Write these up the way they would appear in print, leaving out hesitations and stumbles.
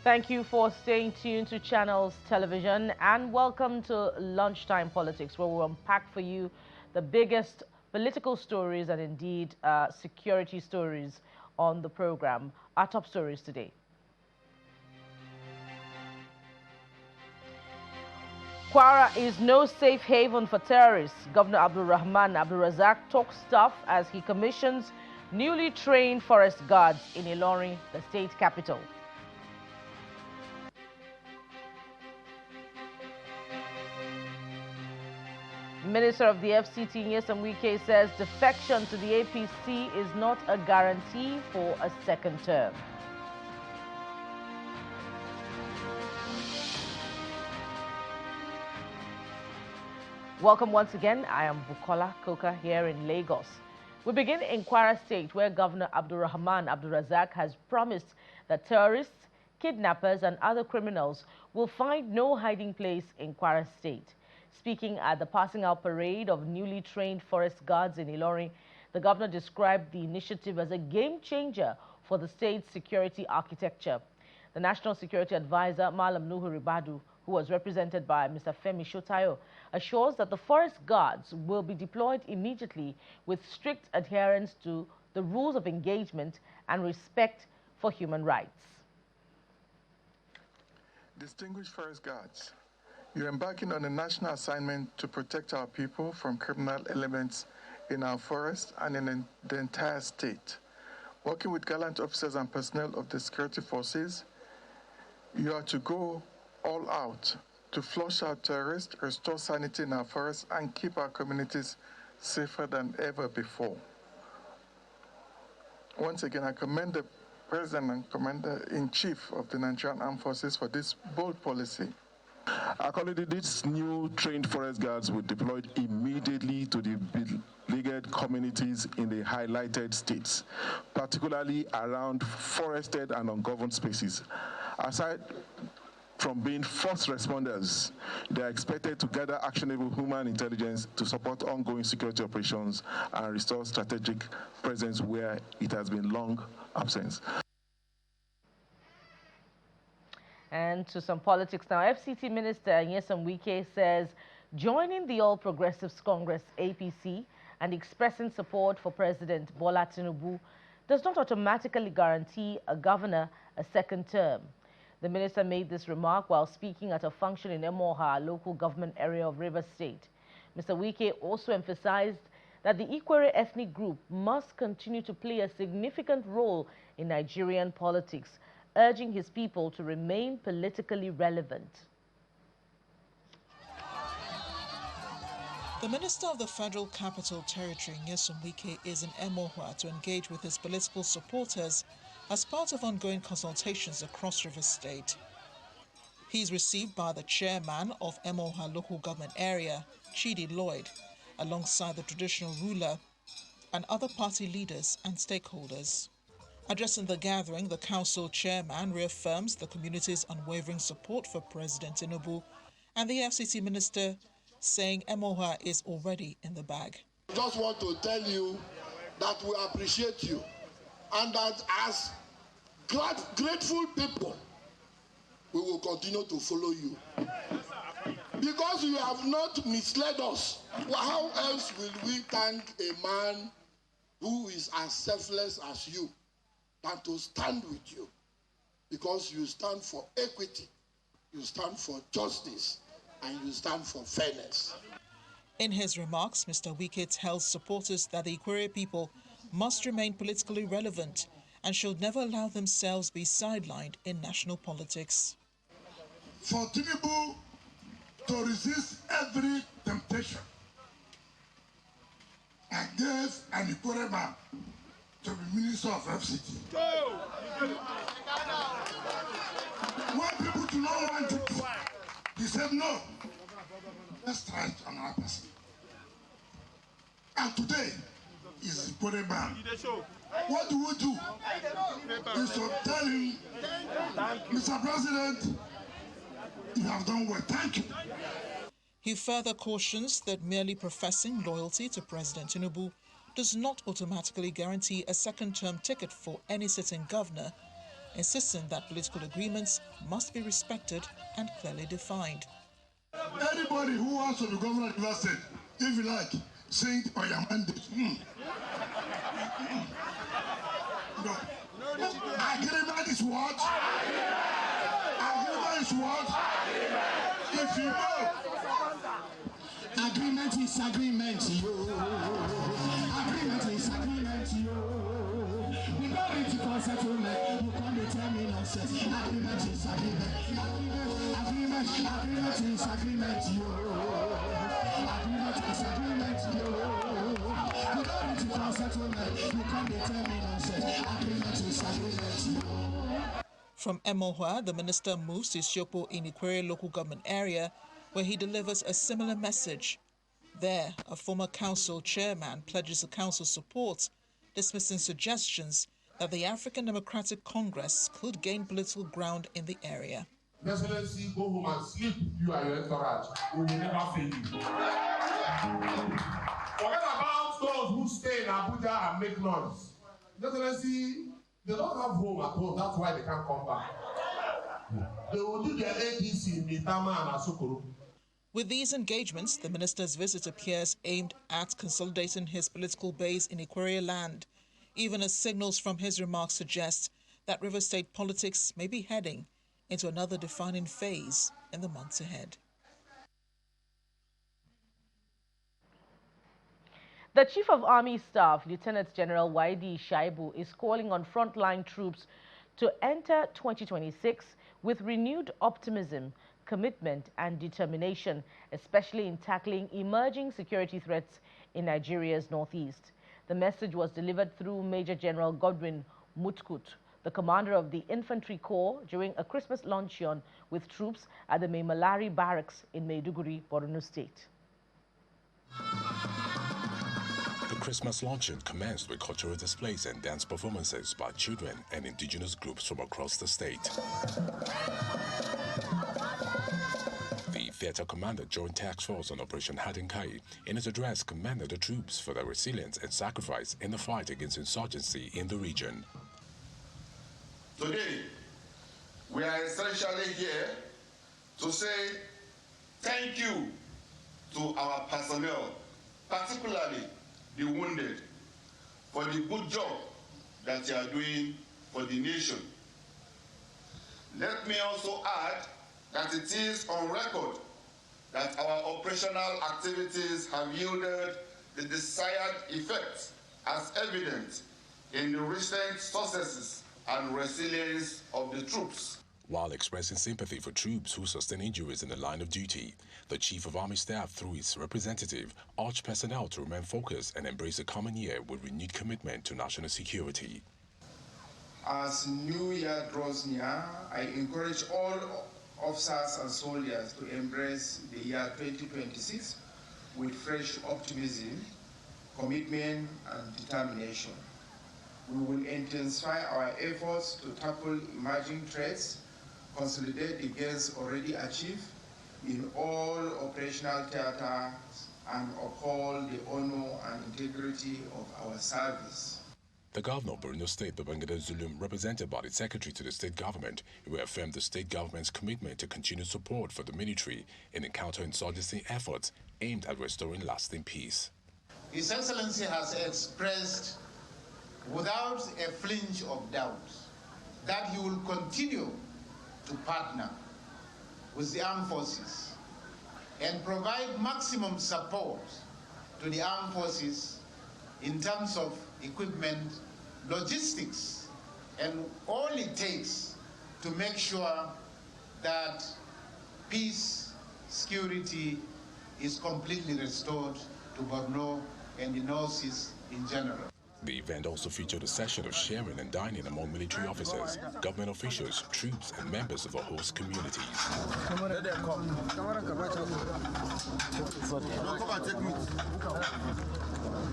Thank you for staying tuned to Channels Television and welcome to Lunchtime Politics, where we'll unpack for you the biggest political stories and indeed security stories on the program. Our top stories today. Kwara is no safe haven for terrorists. Governor Abdul Rahman Abdul Razak talks tough as he commissions newly trained forest guards in Ilorin, the state capital. Minister of the FCT, Nyesom Wike, says defection to the APC is not a guarantee for a second term. Welcome once again. I am Bukola Koka here in Lagos. We begin in Kwara State, where Governor Abdul Rahman Abdul Razak has promised that terrorists, kidnappers and other criminals will find no hiding place in Kwara State. Speaking at the passing out parade of newly trained forest guards in Ilorin, the governor described the initiative as a game changer for the state's security architecture. The National Security Advisor, Malam Nuhu Ribadu, who was represented by Mr. Femi Shotayo, assures that the forest guards will be deployed immediately with strict adherence to the rules of engagement and respect for human rights. Distinguished forest guards, you're embarking on a national assignment to protect our people from criminal elements in our forests and in the entire state. Working with gallant officers and personnel of the security forces, you are to go all out to flush out terrorists, restore sanity in our forests, and keep our communities safer than ever before. Once again, I commend the President and Commander-in-Chief of the Nigerian Armed Forces for this bold policy. Accordingly, these new trained forest guards were deployed immediately to the beleaguered communities in the highlighted states, particularly around forested and ungoverned spaces. Aside from being first responders, they are expected to gather actionable human intelligence to support ongoing security operations and restore strategic presence where it has been long absent. And to some politics now, FCT Minister Nyesom Wike says joining the All Progressives Congress, APC, and expressing support for President Bola Tinubu does not automatically guarantee a governor a second term. The minister made this remark while speaking at a function in Emoha, local government area of Rivers State. Mr. Wike also emphasized that the Ikwere ethnic group must continue to play a significant role in Nigerian politics, urging his people to remain politically relevant. The Minister of the Federal Capital Territory, Nyesom Wike, is in Emoha to engage with his political supporters as part of ongoing consultations across Rivers State. He is received by the chairman of Emoha local government area, Chidi Lloyd, alongside the traditional ruler and other party leaders and stakeholders. Addressing the gathering, the council chairman reaffirms the community's unwavering support for President Tinubu and the FCT minister, saying Emoha is already in the bag. I just want to tell you that we appreciate you and that as grateful people, we will continue to follow you. Because you have not misled us, how else will we thank a man who is as selfless as you than to stand with you? Because you stand for equity, you stand for justice, and you stand for fairness. In his remarks, Mr. Wike tells supporters that the Ikwere people must remain politically relevant and should never allow themselves be sidelined in national politics. For Tinubu to resist every temptation against an Ikwere man to be Minister of FCT. When people do not want it, he said no. Let's try it on another person. And today is Ikwere man. What do we do? Is to tell him, Mr. President, you have done well. Thank you. He further cautions that merely professing loyalty to President Tinubu does not automatically guarantee a second-term ticket for any sitting governor, insisting that political agreements must be respected and clearly defined. Anybody who wants to be governor of the state, if you like, say it on your mandate. No. Agreement is what? Agreement is what? If you know. Agreement is agreement, yo. Agreement is agreement, yo. We don't need to call settlement. You can't tell me nonsense. Agreement is agreement. Agreement is agreement, yo. Agreement is agreement, yo. We don't need to call settlement. You can't tell me nonsense. Agreement is agreement, yo. From Emohua, the minister moves to Siokpo in Kwara local government area, where he delivers a similar message. There, a former council chairman pledges the council's support, dismissing suggestions that the African Democratic Congress could gain political ground in the area. Excellency, go home and sleep, you and your entourage. We will never fail you. Forget about those who stay in Abuja and make noise. Excellency, they don't have home at home, that's why they can't come back. They will do their ADC in Mitama and Sokoto. With these engagements, the minister's visit appears aimed at consolidating his political base in Kwara land, even as signals from his remarks suggest that River State politics may be heading into another defining phase in the months ahead. The Chief of Army Staff, Lieutenant General Waidi Shaibu, is calling on frontline troops to enter 2026 with renewed optimism, commitment and determination, especially in tackling emerging security threats in Nigeria's northeast. The message was delivered through Major General Godwin Mutkut, the commander of the Infantry Corps, during a Christmas luncheon with troops at the Maimalari Barracks in Maiduguri, Borno State. The Christmas luncheon commenced with cultural displays and dance performances by children and indigenous groups from across the state. The theater commander joined task force on Operation Hadinkai. In his address, commended the troops for their resilience and sacrifice in the fight against insurgency in the region. Today, we are essentially here to say thank you to our personnel, particularly the wounded, for the good job that you are doing for the nation. Let me also add that it is on record that our operational activities have yielded the desired effect, as evident in the recent successes and resilience of the troops. While expressing sympathy for troops who sustain injuries in the line of duty, the Chief of Army Staff, through his representative, urged personnel to remain focused and embrace the coming year with renewed commitment to national security. As New Year draws near, I encourage all officers and soldiers to embrace the year 2026 with fresh optimism, commitment, and determination. We will intensify our efforts to tackle emerging threats, consolidate the gains already achieved in all operational theaters, and uphold the honor and integrity of our service. The governor of Borno State, Babangida Zulum, represented by the secretary to the state government, reaffirmed the state government's commitment to continued support for the military in the counter-insurgency efforts aimed at restoring lasting peace. His Excellency has expressed without a flinch of doubt that he will continue to partner with the armed forces and provide maximum support to the armed forces in terms of equipment, logistics, and all it takes to make sure that peace, security is completely restored to Borno and the Northeast in general. The event also featured a session of sharing and dining among military officers, government officials, troops, and members of the host communities.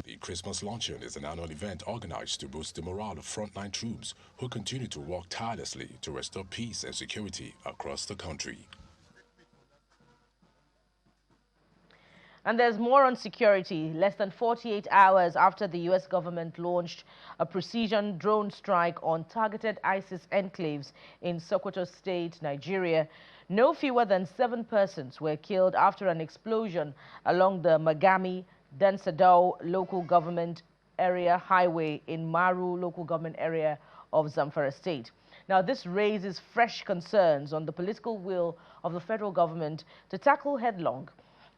The Christmas luncheon is an annual event organized to boost the morale of frontline troops who continue to work tirelessly to restore peace and security across the country. And there's more on security. Less than 48 hours after the U.S. government launched a precision drone strike on targeted ISIS enclaves in Sokoto State, Nigeria, no fewer than 7 persons were killed after an explosion along the Magami-Dansadao local government area highway in Maru local government area of Zamfara State. Now, this raises fresh concerns on the political will of the federal government to tackle headlong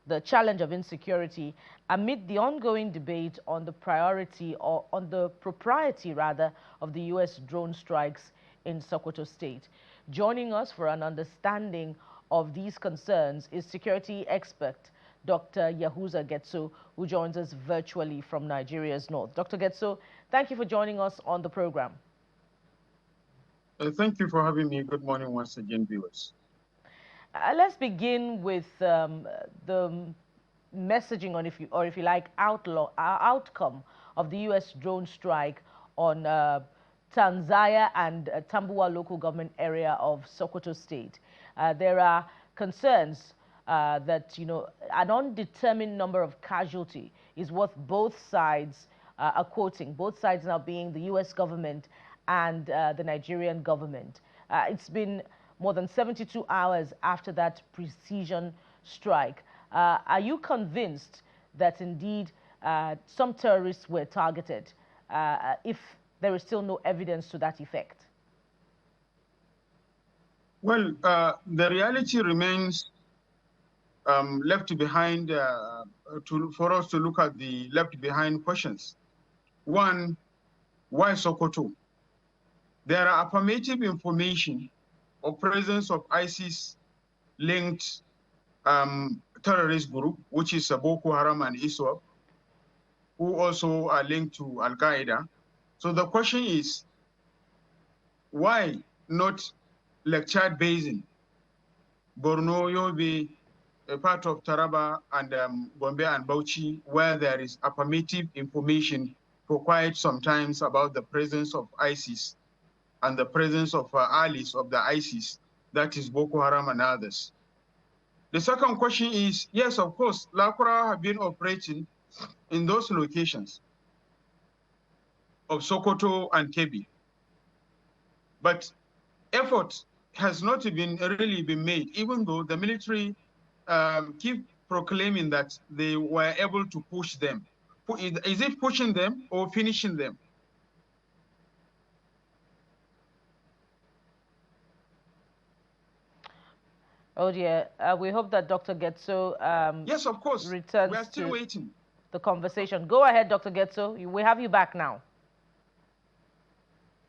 the challenge of insecurity amid the ongoing debate on the priority or on the propriety rather of the U.S. drone strikes in Sokoto State. Joining us for an understanding of these concerns is security expert Dr. Yahuza Getso, who joins us virtually from Nigeria's north. Dr. Getso, thank you for joining us on the program. Thank you for having me. Good morning once again, viewers. Let's begin with the messaging on, if you like, outcome of the U.S. drone strike on Tanzania and Tambuwa local government area of Sokoto State. There are concerns that, an undetermined number of casualty is what both sides are quoting, both sides now being the U.S. government and the Nigerian government. It's been more than 72 hours after that precision strike. Are you convinced that indeed some terrorists were targeted, if there is still no evidence to that effect? Well, the reality remains left behind for us to look at the left behind questions. One, why Sokoto? There are affirmative information of presence of ISIS-linked terrorist group, which is Boko Haram and ISWAP, who also are linked to Al-Qaeda. So the question is, why not Lake Chad Basin, Borno, Yobe, a part of Taraba and Gombe and Bauchi, where there is affirmative information for quite some time about the presence of ISIS and the presence of allies of the ISIS, that is Boko Haram and others. The second question is, yes, of course, Lakura have been operating in those locations of Sokoto and Kebbi. But effort has not really been made, even though the military keep proclaiming that they were able to push them. Is it pushing them or finishing them? Oh dear, we hope that Dr. Getso yes, of course, returns we are still waiting. The conversation. Go ahead, Dr. Getso. We have you back now.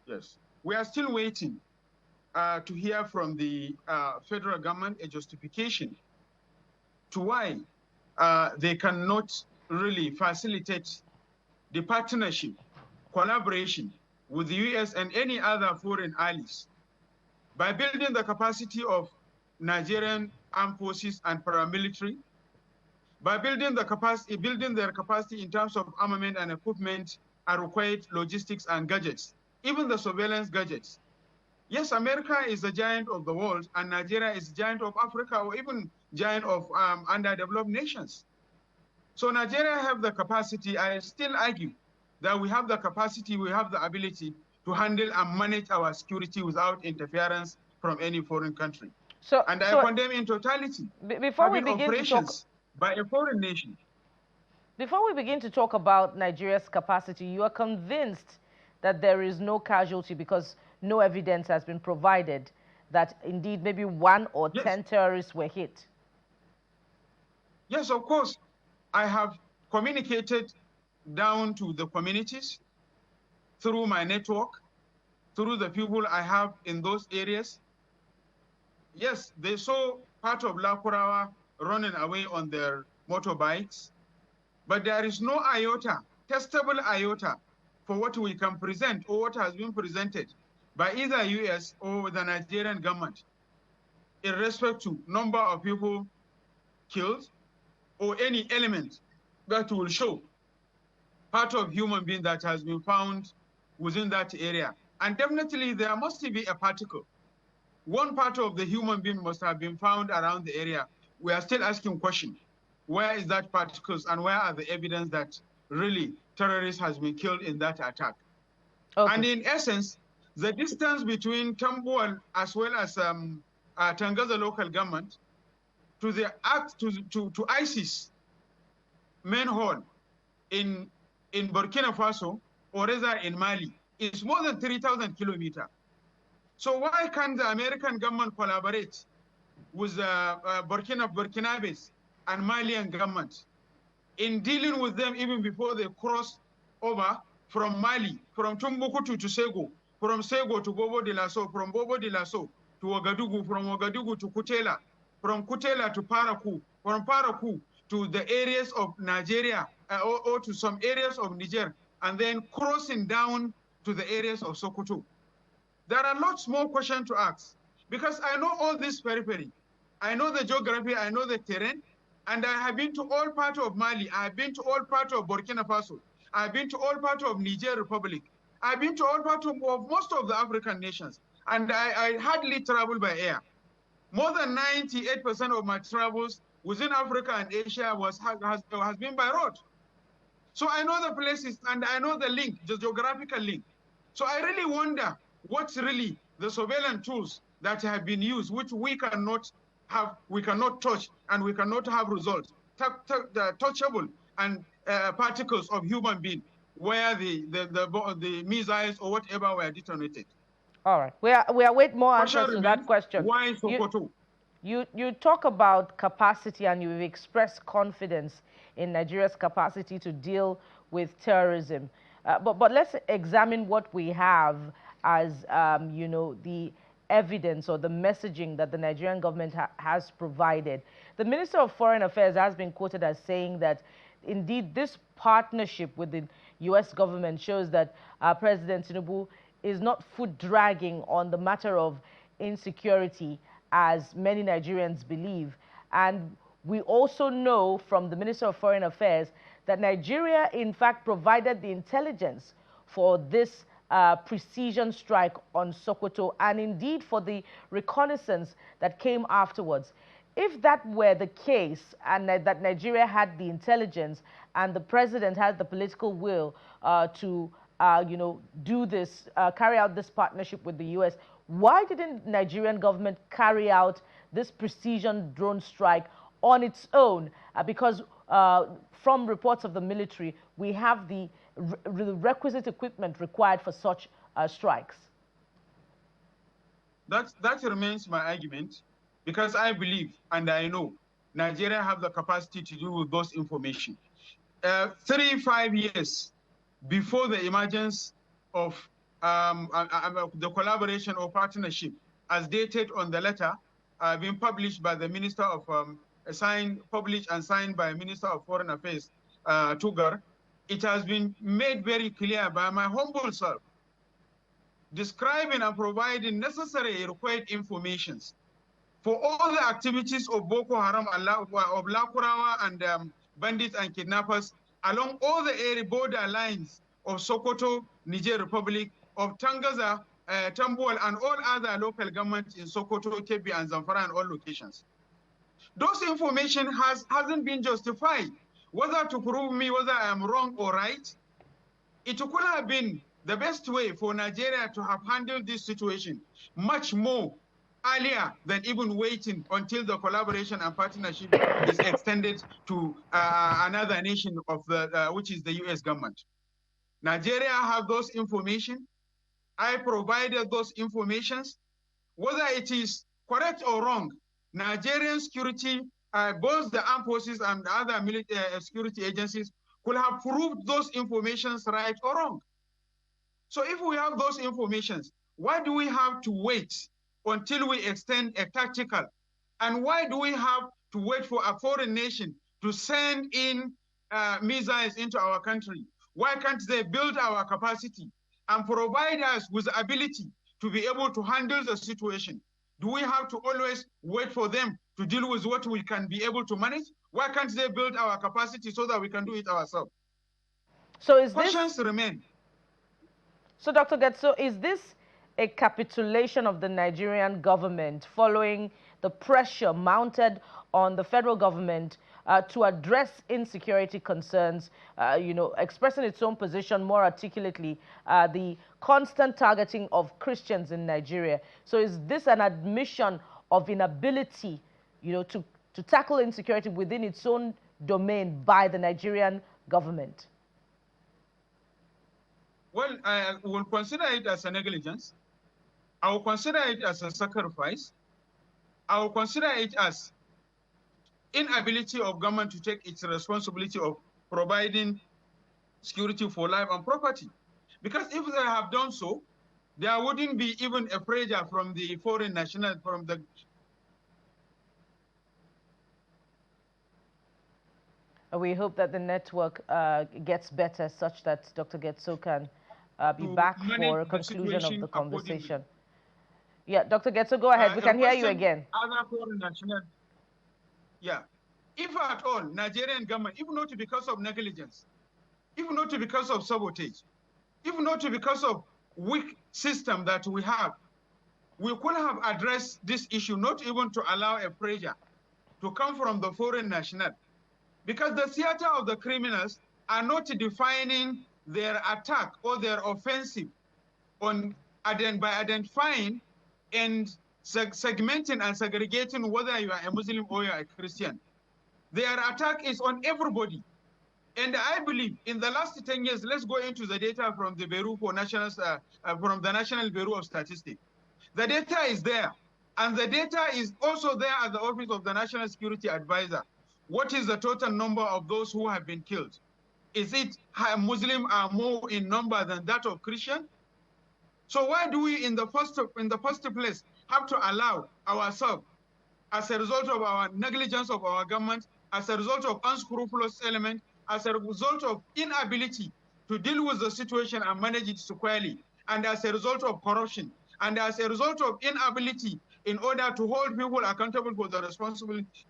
Yes, we are still waiting to hear from the federal government a justification to why they cannot really facilitate the partnership, collaboration with the US and any other foreign allies by building the capacity of Nigerian armed forces and paramilitary, by building their capacity in terms of armament and equipment and required logistics and gadgets, even the surveillance gadgets. Yes, America is the giant of the world, and Nigeria is the giant of Africa, or even giant of underdeveloped nations. So Nigeria have the capacity. I still argue that we have the capacity, we have the ability to handle and manage our security without interference from any foreign country. I condemn in totality before we begin to talk by a foreign nation. Before we begin to talk about Nigeria's capacity, you are convinced that there is no casualty because no evidence has been provided that indeed maybe 1 or 10 terrorists were hit? Yes, of course. I have communicated down to the communities through my network, through the people I have in those areas. Yes, they saw part of Lakurawa running away on their motorbikes, but there is no iota, testable iota, for what we can present or what has been presented by either US or the Nigerian government in respect to number of people killed or any element that will show part of human being that has been found within that area. And definitely there must be a particle. One part of the human being must have been found around the area. We are still asking questions. where is that particles and where are the evidence that really terrorists has been killed in that attack? Okay. And in essence, the distance between Tambuwal as well as Tangaza local government to the to ISIS main hall in Burkina Faso or rather in Mali is more than 3,000 kilometers. So why can't the American government collaborate with Burkinabes and Malian government in dealing with them even before they cross over from Mali, from Timbuktu to Sego, from Sego to Bobo de Lasso, from Bobo de Lasso to Ouagadougou, from Ouagadougou to Kutela, from Kutela to Parakou, from Parakou to the areas of Nigeria or to some areas of Niger, and then crossing down to the areas of Sokoto. There are lots more questions to ask because I know all this periphery. I know the geography, I know the terrain, and I have been to all parts of Mali. I have been to all parts of Burkina Faso. I've been to all parts of Niger Republic. I've been to all parts of most of the African nations, and I hardly travel by air. More than 98% of my travels within Africa and Asia has been by road. So I know the places and I know the link, the geographical link. So I really wonder what's really the surveillance tools that have been used, which we cannot touch, and we cannot have results, touchable and particles of human being, where the missiles or whatever were detonated. All right, we await more answers to that question. Why Sokoto? You talk about capacity, and you've expressed confidence in Nigeria's capacity to deal with terrorism. But let's examine what we have as you know, the evidence or the messaging that the Nigerian government has provided. The Minister of Foreign Affairs has been quoted as saying that indeed this partnership with the U.S. government shows that President Tinubu is not foot dragging on the matter of insecurity as many Nigerians believe. And we also know from the Minister of Foreign Affairs that Nigeria in fact provided the intelligence for this precision strike on Sokoto, and indeed for the reconnaissance that came afterwards. If that were the case, and that Nigeria had the intelligence and the president had the political will to you know, do this, carry out this partnership with the U.S., why didn't the Nigerian government carry out this precision drone strike on its own? Because from reports of the military, we have the requisite equipment required for such strikes. That remains my argument, because I believe and I know Nigeria have the capacity to deal with those information. 35 years before the emergence of the collaboration or partnership, as dated on the letter being published by the Minister of published and signed by Minister of Foreign Affairs, Tugar, it has been made very clear by my humble self, describing and providing necessary required informations for all the activities of Boko Haram, of Lakurawa and bandits and kidnappers along all the area border lines of Sokoto, Niger Republic, of Tangaza, Tambuwal, and all other local governments in Sokoto, Kebbi, and Zamfara, and all locations. Those information hasn't been justified, whether to prove me whether I am wrong or right. It could have been the best way for Nigeria to have handled this situation much more earlier than even waiting until the collaboration and partnership is extended to another nation of the which is the U.S. government. Nigeria have those information. I provided those informations. Whether it is correct or wrong, Nigerian security, both the armed forces and the other military security agencies could have proved those informations right or wrong. So if we have those informations, why do we have to wait until we extend a tactical? And why do we have to wait for a foreign nation to send in missiles into our country? Why can't they build our capacity and provide us with the ability to be able to handle the situation? Do we have to always wait for them to deal with what we can be able to manage? Why can't they build our capacity so that we can do it ourselves? So is questions remain. So Dr. Getso, is this a capitulation of the Nigerian government following the pressure mounted on the federal government to address insecurity concerns, expressing its own position more articulately, the constant targeting of Christians in Nigeria. So is this an admission of inability, to tackle insecurity within its own domain by the Nigerian government? Well, I will consider it as a negligence. I will consider it as a sacrifice. I will consider it as inability of government to take its responsibility of providing security for life and property. Because if they have done so, there wouldn't be even a pressure from the foreign national, from the... We hope that the network gets better such that Dr. Getso can be back for a conclusion of the conversation. Yeah, Dr. Getso, go ahead. We can hear you again. Other foreign national... Yeah. If at all, Nigerian government, if not because of negligence, if not because of sabotage, if not because of weak system that we have, we could have addressed this issue, not even to allow a pressure to come from the foreign national. Because the theater of the criminals are not defining their attack or their offensive by identifying and segmenting and segregating whether you are a Muslim or you are a Christian. Their attack is on everybody. And I believe in the last 10 years, let's go into the data from the Bureau for from the National Bureau of Statistics. The data is there. And the data is also there at the Office of the National Security Advisor. What is the total number of those who have been killed? Is it Muslim are more in number than that of Christian? So why do we, in the first place, have to allow ourselves, as a result of our negligence of our government, as a result of unscrupulous element, as a result of inability to deal with the situation and manage it squarely, and as a result of corruption, and as a result of inability in order to hold people accountable for the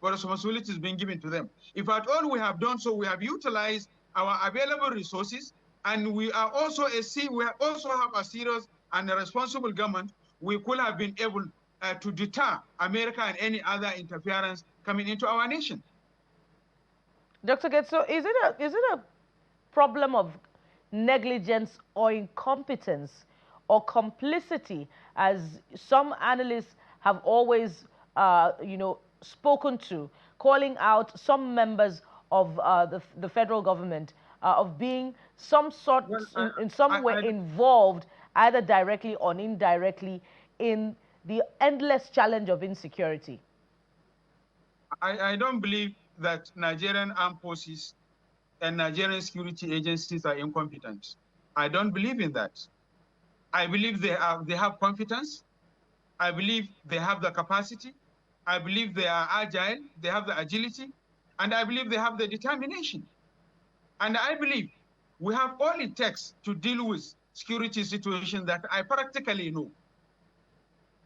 responsibilities being given to them. If at all we have done so, we have utilized our available resources, and we are also we also have a serious and a responsible government. We could have been able to deter America and any other interference coming into our nation. Dr. Getso, is it a problem of negligence or incompetence or complicity, as some analysts have always, spoken to, calling out some members of the federal government of being some sort, in some way involved, either directly or indirectly, in the endless challenge of insecurity? I don't believe that Nigerian armed forces and Nigerian security agencies are incompetent. I don't believe in that. I believe they have competence. I believe they have the capacity. I believe they are agile. They have the agility. And I believe they have the determination. And I believe we have all it takes to deal with security situations that I practically know.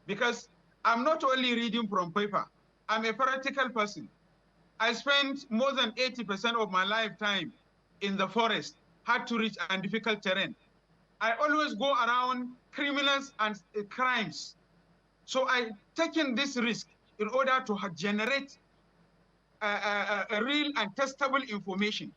Because I'm not only reading from paper, I'm a practical person. I spent more than 80% of my lifetime in the forest, hard to reach and difficult terrain. I always go around criminals and crimes. So I've taken this risk in order to generate a real and testable information.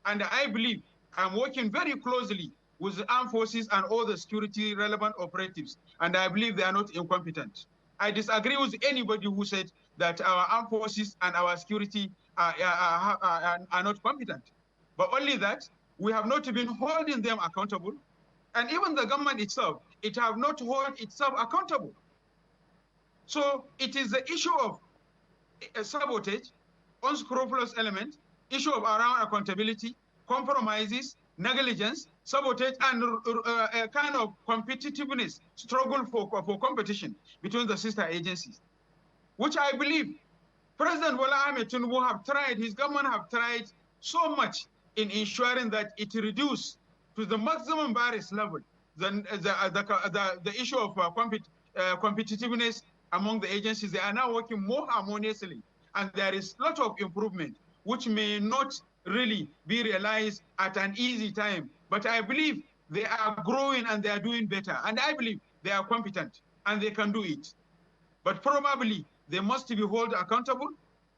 And I believe I'm working very closely with the armed forces and all the security relevant operatives. And I believe they are not incompetent. I disagree with anybody who said that our armed forces and our security are not competent. But only that, we have not been holding them accountable. And even the government itself, it have not held itself accountable. So it is the issue of sabotage, unscrupulous element, issue of around accountability, compromises, negligence, sabotage, and a kind of competitiveness, struggle for competition between the sister agencies, which I believe President Bola Ahmed Tinubu have tried, his government have tried so much in ensuring that it reduce to the maximum barriers level the issue of competitiveness among the agencies. They are now working more harmoniously, and there is a lot of improvement, which may not really be realized at an easy time. But I believe they are growing and they are doing better. And I believe they are competent and they can do it. But probably They must be held accountable.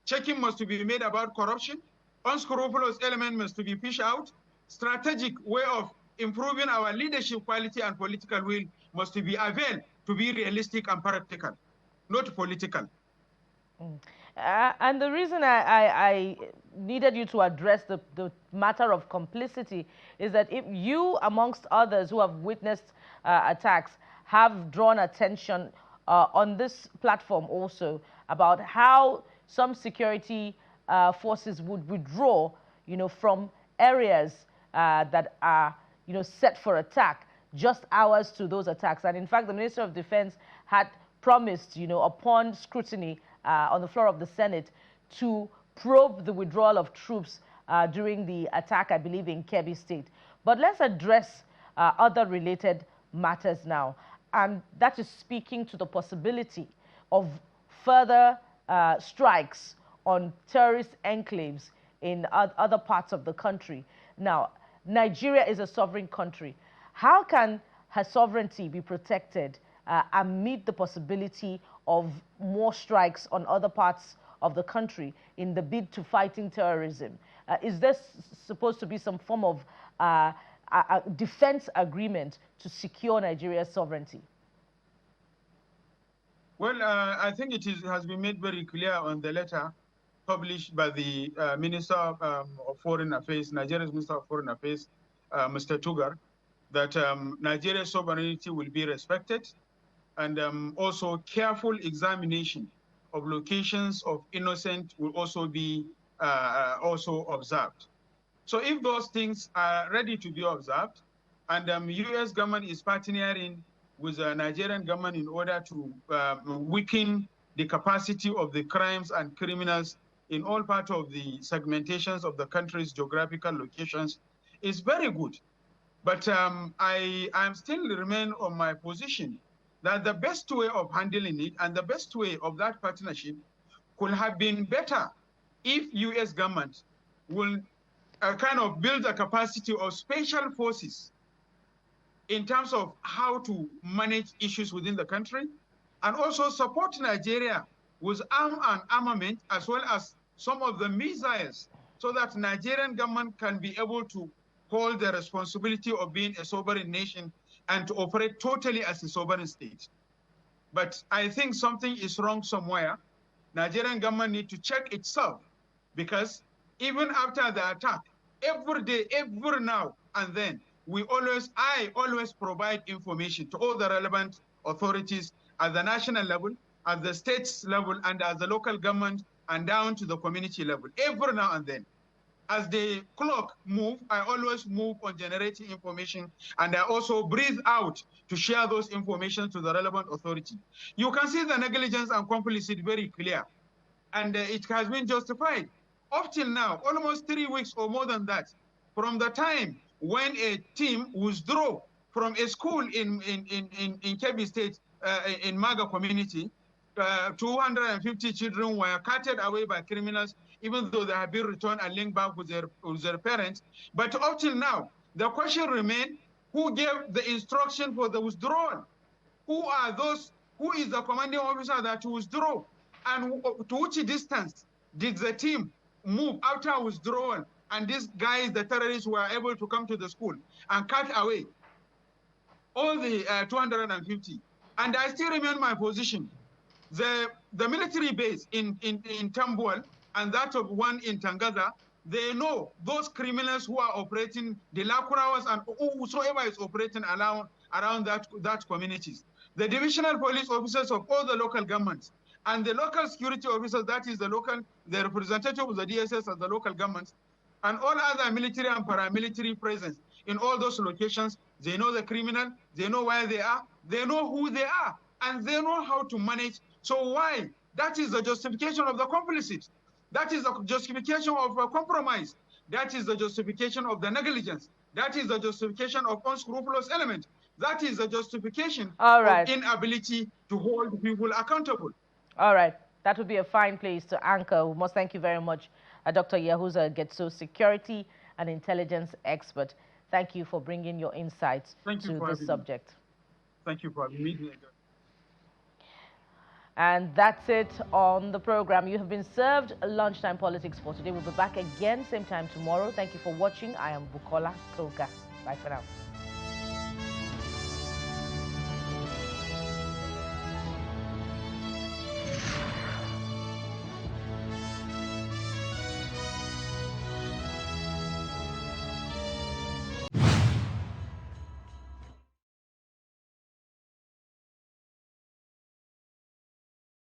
Checking must be made about corruption. Unscrupulous element must be fished out. Strategic way of improving our leadership quality and political will must be availed to be realistic and practical, not political. And the reason I needed you to address the matter of complicity is that if you, amongst others who have witnessed attacks, have drawn attention on this platform also about how some security forces would withdraw, from areas that are, set for attack just hours to those attacks. And in fact, the Minister of Defense had promised, upon scrutiny on the floor of the Senate, to probe the withdrawal of troops during the attack, I believe, in Kebbi State. But let's address other related matters now. And that is speaking to the possibility of further strikes on terrorist enclaves in other parts of the country. Now, Nigeria is a sovereign country. How can her sovereignty be protected amid the possibility of more strikes on other parts of the country in the bid to fighting terrorism? Is there supposed to be some form of a defense agreement to secure Nigeria's sovereignty? Well, I think has been made very clear on the letter published by the Minister of Foreign Affairs, Nigeria's Minister of Foreign Affairs, Mr. Tugar, that Nigeria's sovereignty will be respected, and also careful examination of locations of innocent will also be also observed. So if those things are ready to be observed, and U.S. government is partnering with the Nigerian government in order to weaken the capacity of the crimes and criminals in all parts of the segmentations of the country's geographical locations, is very good. But I still remain on my position that the best way of handling it and the best way of that partnership could have been better if U.S. government will kind of build a capacity of special forces in terms of how to manage issues within the country, and also support Nigeria with arm and armament, as well as some of the missiles, so that Nigerian government can be able to hold the responsibility of being a sovereign nation and to operate totally as a sovereign state. But I think something is wrong somewhere. Nigerian government need to check itself, because even after the attack, every day, every now and then, I always provide information to all the relevant authorities at the national level, at the states level, and at the local government, and down to the community level, every now and then. As the clock moves, I always move on generating information, and I also breathe out to share those information to the relevant authority. You can see the negligence and complicity very clear, and it has been justified. Up till now, almost 3 weeks or more than that, from the time when a team withdrew from a school in Kebbi State, in Maga community, 250 children were carted away by criminals, even though they have been returned and linked back with their parents. But up till now, the question remains, who gave the instruction for the withdrawal? Who are those? Who is the commanding officer that withdrew? And to which distance did the team move after withdrawal? And these guys, the terrorists, were able to come to the school and cut away all the 250. And I still remain my position. The military base in Tambuwal and that of one in Tangaza, they know those criminals who are operating, the Lakurawas and whosoever is operating around that communities. The divisional police officers of all the local governments and the local security officers, that is the representative of the DSS and the local governments, and all other military and paramilitary presence in all those locations, they know the criminal, they know where they are, they know who they are, and they know how to manage. So why? That is the justification of the complicit. That is the justification of a compromise. That is the justification of the negligence. That is the justification of unscrupulous element. That is the justification of inability to hold people accountable. All right. That would be a fine place to anchor. We must thank you very much, Dr. Yahuza Getso, security and intelligence expert. Thank you for bringing your insights to this subject. Thank you for having me. And that's it on the program. You have been served Lunchtime Politics for today. We'll be back again same time tomorrow. Thank you for watching. I am Bukola Koka. Bye for now.